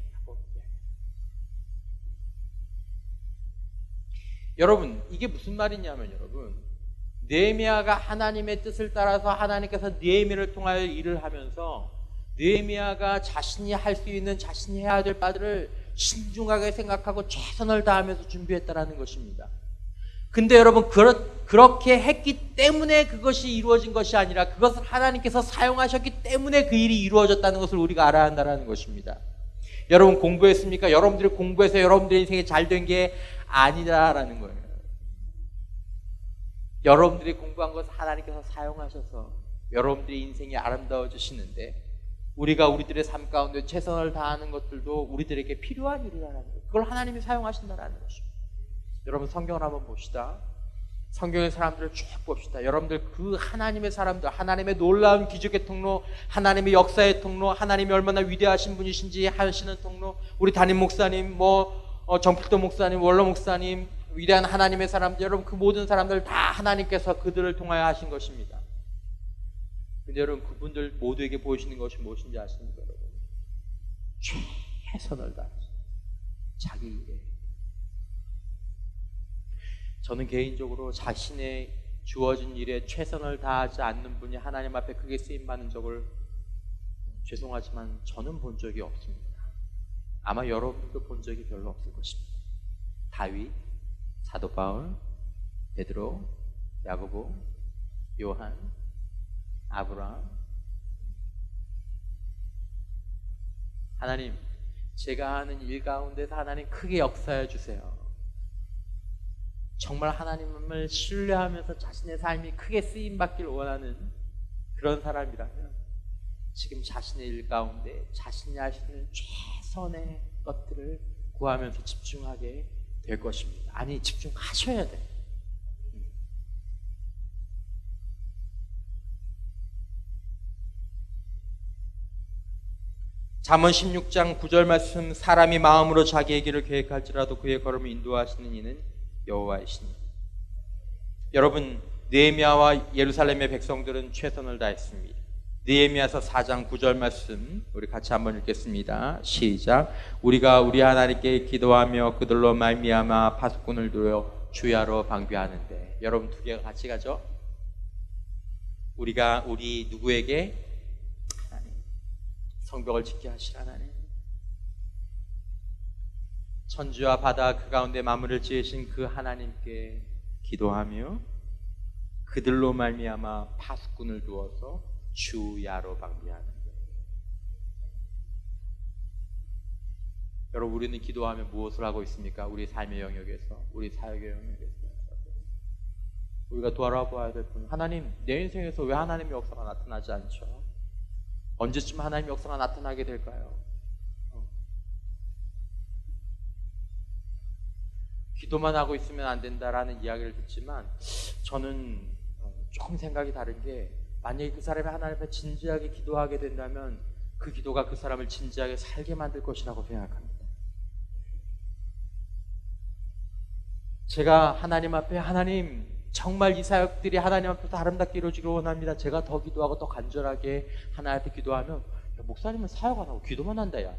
여러분, 이게 무슨 말이냐면 여러분, 느헤미야가 하나님의 뜻을 따라서 하나님께서 느헤미야를 통하여 일을 하면서 느헤미야가 자신이 할 수 있는, 자신이 해야 될 바들을 신중하게 생각하고 최선을 다하면서 준비했다라는 것입니다. 근데 여러분, 그렇게 했기 때문에 그것이 이루어진 것이 아니라 그것을 하나님께서 사용하셨기 때문에 그 일이 이루어졌다는 것을 우리가 알아야 한다는 것입니다. 여러분, 공부했습니까? 여러분들이 공부해서 여러분들의 인생이 잘 된 게 아니다라는 거예요. 여러분들이 공부한 것을 하나님께서 사용하셔서 여러분들의 인생이 아름다워지시는데, 우리가 우리들의 삶 가운데 최선을 다하는 것들도 우리들에게 필요한 일이라는 거예요. 그걸 하나님이 사용하신다는 것입니다. 여러분, 성경을 한번 봅시다. 성경의 사람들을 쭉 봅시다. 여러분들 그 하나님의 사람들, 하나님의 놀라운 기적의 통로, 하나님의 역사의 통로, 하나님이 얼마나 위대하신 분이신지 하시는 통로, 우리 담임 목사님, 정필도 목사님, 원로 목사님, 위대한 하나님의 사람들, 여러분 그 모든 사람들 다 하나님께서 그들을 통하여 하신 것입니다. 근데 여러분, 그분들 모두에게 보이시는 것이 무엇인지 아십니까? 여러분, 최선을 다해서 자기 일에. 저는 개인적으로 자신의 주어진 일에 최선을 다하지 않는 분이 하나님 앞에 크게 쓰임받는 적을, 죄송하지만 저는 본 적이 없습니다. 아마 여러분도 본 적이 별로 없을 것입니다. 다윗, 사도 바울, 베드로, 야고보, 요한, 아브라함. 하나님, 제가 하는 일 가운데서 하나님 크게 역사해 주세요. 정말 하나님을 신뢰하면서 자신의 삶이 크게 쓰임받길 원하는 그런 사람이라면 지금 자신의 일 가운데 자신이 할 수 있는 최선의 것들을 구하면서 집중하게 될 것입니다. 아니, 집중하셔야 돼요. 잠언 16장 9절 말씀, 사람이 마음으로 자기의 길을 계획할지라도 그의 걸음을 인도하시는 이는 여호와이시니. 여러분, 느헤미야와 예루살렘의 백성들은 최선을 다했습니다. 느헤미야서 4장 9절 말씀 우리 같이 한번 읽겠습니다. 시작. 우리가 우리 하나님께 기도하며 그들로 말미암아 파수꾼을 두어 주야로 방비하는데. 여러분, 두 개가 같이 가죠? 우리 누구에게? 하나님. 성벽을 짓게 하실 하나님. 천지와 바다 그 가운데 만물을 지으신 그 하나님께 기도하며 그들로 말미암아 파수꾼을 두어서 주야로 방비하는 거예요. 여러분, 우리는 기도하며 무엇을 하고 있습니까? 우리 삶의 영역에서, 우리 사역의 영역에서 우리가 돌아보아야 될 분, 하나님, 내 인생에서 왜 하나님의 역사가 나타나지 않죠? 언제쯤 하나님의 역사가 나타나게 될까요? 기도만 하고 있으면 안 된다라는 이야기를 듣지만 저는 조금 생각이 다른 게, 만약에 그 사람이 하나님 앞에 진지하게 기도하게 된다면 그 기도가 그 사람을 진지하게 살게 만들 것이라고 생각합니다. 제가 하나님 앞에, 하나님 정말 이 사역들이 하나님 앞에서 아름답게 이루어지길 원합니다. 제가 더 기도하고 더 간절하게 하나님 앞에 기도하면, 야, 목사님은 사역 안 하고 기도만 한다, 야.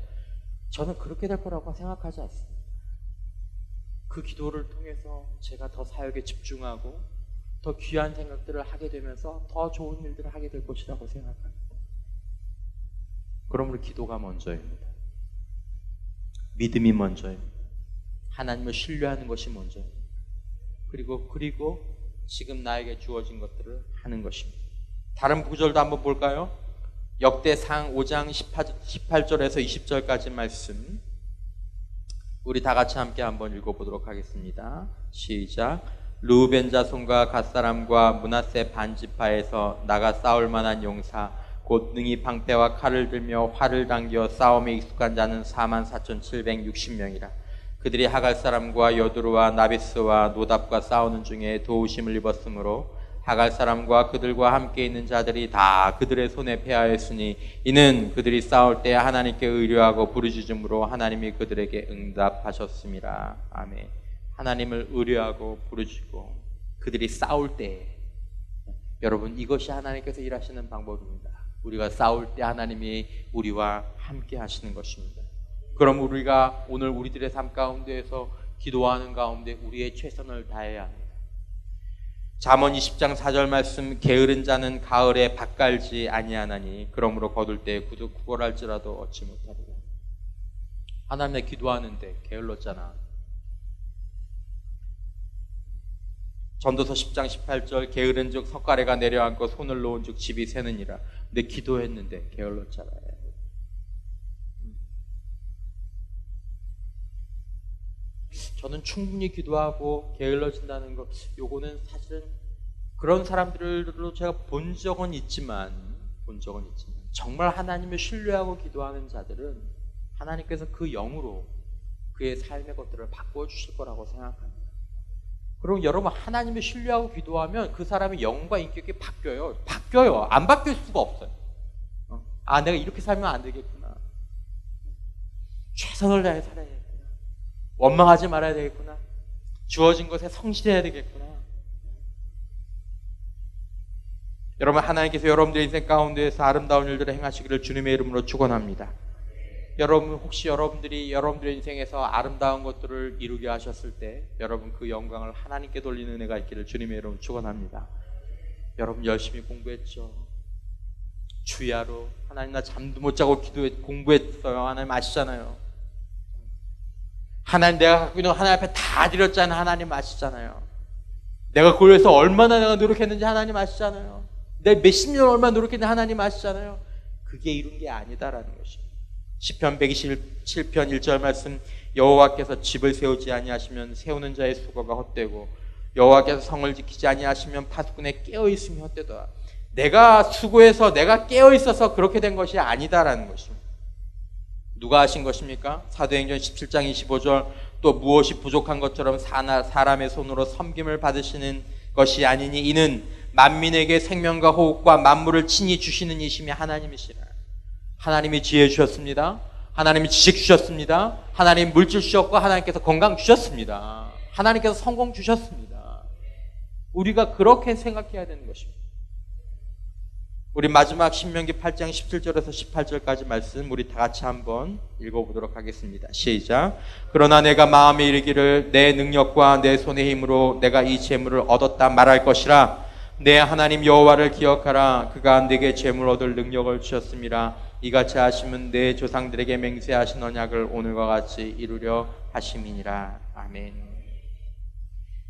저는 그렇게 될 거라고 생각하지 않습니다. 그 기도를 통해서 제가 더 사역에 집중하고 더 귀한 생각들을 하게 되면서 더 좋은 일들을 하게 될 것이라고 생각합니다. 그러므로 기도가 먼저입니다. 믿음이 먼저입니다. 하나님을 신뢰하는 것이 먼저입니다. 그리고 지금 나에게 주어진 것들을 하는 것입니다. 다른 구절도 한번 볼까요? 역대상 5장 18절에서 20절까지 말씀 우리 다 같이 함께 한번 읽어보도록 하겠습니다. 시작. 르우벤 자손과 갓사람과 므낫세 반지파에서 나가 싸울 만한 용사 곧 능히 방패와 칼을 들며 활을 당겨 싸움에 익숙한 자는 44,760명이라. 그들이 하갈 사람과 여두루와 나비스와 노답과 싸우는 중에 도우심을 입었으므로 하갈 사람과 그들과 함께 있는 자들이 다 그들의 손에 패하였으니 이는 그들이 싸울 때 하나님께 의뢰하고 부르짖음으로 하나님이 그들에게 응답하셨음이라. 아멘. 하나님을 의뢰하고 부르짖고 그들이 싸울 때, 여러분, 이것이 하나님께서 일하시는 방법입니다. 우리가 싸울 때 하나님이 우리와 함께 하시는 것입니다. 그럼 우리가 오늘 우리들의 삶 가운데에서 기도하는 가운데 우리의 최선을 다해야 합니다. 잠언 20장 4절 말씀, 게으른 자는 가을에 밭 갈지 아니하나니 그러므로 거둘 때에 구걸할지라도 얻지 못하리라. 하나님에 기도하는데 게을렀잖아. 전도서 10장 18절, 게으른 즉 석가래가 내려앉고 손을 놓은 즉 집이 새느니라. 근데 기도했는데 게을렀잖아요. 저는 충분히 기도하고 게을러진다는 것, 요거는 사실은 그런 사람들로 제가 본 적은 있지만 정말 하나님을 신뢰하고 기도하는 자들은 하나님께서 그 영으로 그의 삶의 것들을 바꿔 주실 거라고 생각합니다. 그럼 여러분, 하나님을 신뢰하고 기도하면 그 사람의 영과 인격이 바뀌어요. 안 바뀔 수가 없어요. 내가 이렇게 살면 안 되겠구나. 최선을 다해 살아야겠구나. 원망하지 말아야 되겠구나. 주어진 것에 성실해야 되겠구나. 여러분, 하나님께서 여러분들의 인생 가운데에서 아름다운 일들을 행하시기를 주님의 이름으로 축원합니다. 여러분, 혹시 여러분들이 여러분들의 인생에서 아름다운 것들을 이루게 하셨을 때 여러분 그 영광을 하나님께 돌리는 은혜가 있기를 주님의 이름으로 축원합니다. 여러분 열심히 공부했죠. 주야로 하나님, 나 잠도 못 자고 공부했어요. 하나님 아시잖아요. 하나님, 내가 갖고 있는 거 하나님 앞에 다 드렸잖아요. 하나님 아시잖아요. 내가 그걸 위해서 얼마나 내가 노력했는지 하나님 아시잖아요. 내가 몇십 년 얼마나 노력했는지 하나님 아시잖아요. 그게 이룬 게 아니다라는 것입니다. 시편 127편 1절 말씀, 여호와께서 집을 세우지 아니하시면 세우는 자의 수고가 헛되고 여호와께서 성을 지키지 아니하시면 파수꾼의 깨어있음이 헛되더라. 내가 수고해서 내가 깨어있어서 그렇게 된 것이 아니다라는 것입니다. 누가 하신 것입니까? 사도행전 17장 25절, 또 무엇이 부족한 것처럼 사람의 손으로 섬김을 받으시는 것이 아니니 이는 만민에게 생명과 호흡과 만물을 친히 주시는 이심이 하나님이시라. 하나님이 지혜 주셨습니다. 하나님이 지식 주셨습니다. 하나님 물질 주셨고 하나님께서 건강 주셨습니다. 하나님께서 성공 주셨습니다. 우리가 그렇게 생각해야 되는 것입니다. 우리 마지막 신명기 8장 17절에서 18절까지 말씀 우리 다 같이 한번 읽어보도록 하겠습니다. 시작. 그러나 내가 마음에 이르기를 내 능력과 내 손의 힘으로 내가 이 재물을 얻었다 말할 것이라. 내 하나님 여호와를 기억하라. 그가 네게 재물 얻을 능력을 주셨음이라. 이같이 하시면 내 조상들에게 맹세하신 언약을 오늘과 같이 이루려 하심이니라. 아멘.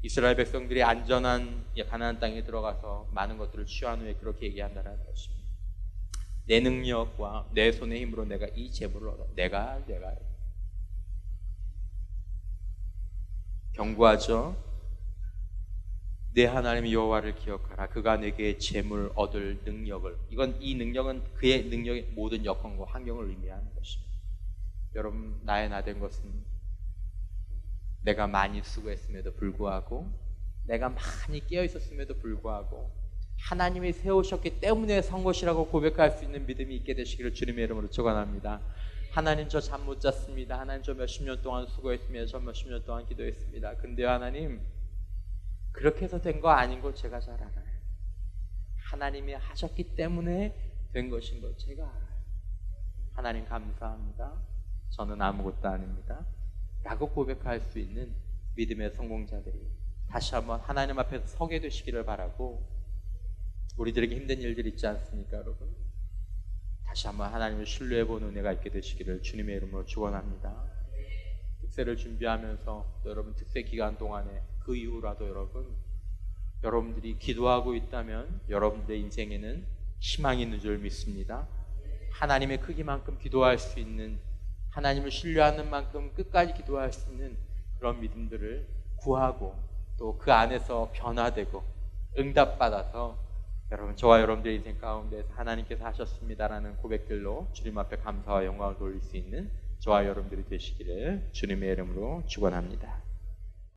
이스라엘 백성들이 안전한 가나안 땅에 들어가서 많은 것들을 취한 후에 그렇게 얘기한다는 것입니다. 내 능력과 내 손의 힘으로 내가 이 재물을 얻어. 내가 경고하죠. 내 하나님 여호와를 기억하라. 그가 내게 재물 얻을 능력을, 이 능력은 그의 능력의 모든 여건과 환경을 의미하는 것입니다. 여러분, 나의 나된 것은 내가 많이 수고했음에도 불구하고, 내가 많이 깨어 있었음에도 불구하고 하나님이 세우셨기 때문에 선 것이라고 고백할 수 있는 믿음이 있게 되시기를 주님의 이름으로 축원합니다. 하나님, 저 잠 못 잤습니다. 하나님, 저 몇십 년 동안 수고했습니다. 저 몇십 년 동안 기도했습니다. 근데 하나님, 그렇게 해서 된 거 아닌 거 제가 잘 알아요. 하나님이 하셨기 때문에 된 것인 걸 제가 알아요. 하나님 감사합니다. 저는 아무것도 아닙니다. 라고 고백할 수 있는 믿음의 성공자들이 다시 한번 하나님 앞에서 서게 되시기를 바라고, 우리들에게 힘든 일들이 있지 않습니까, 여러분? 다시 한번 하나님을 신뢰해보는 은혜가 있게 되시기를 주님의 이름으로 축원합니다. 특세를 준비하면서 여러분 특세 기간 동안에 그 이후라도 여러분들이 기도하고 있다면 여러분들의 인생에는 희망이 있는 줄 믿습니다. 하나님의 크기만큼 기도할 수 있는, 하나님을 신뢰하는 만큼 끝까지 기도할 수 있는 그런 믿음들을 구하고 또 그 안에서 변화되고 응답받아서 여러분, 저와 여러분들의 인생 가운데서 하나님께서 하셨습니다라는 고백들로 주님 앞에 감사와 영광을 돌릴 수 있는 저와 여러분들이 되시기를 주님의 이름으로 축원합니다.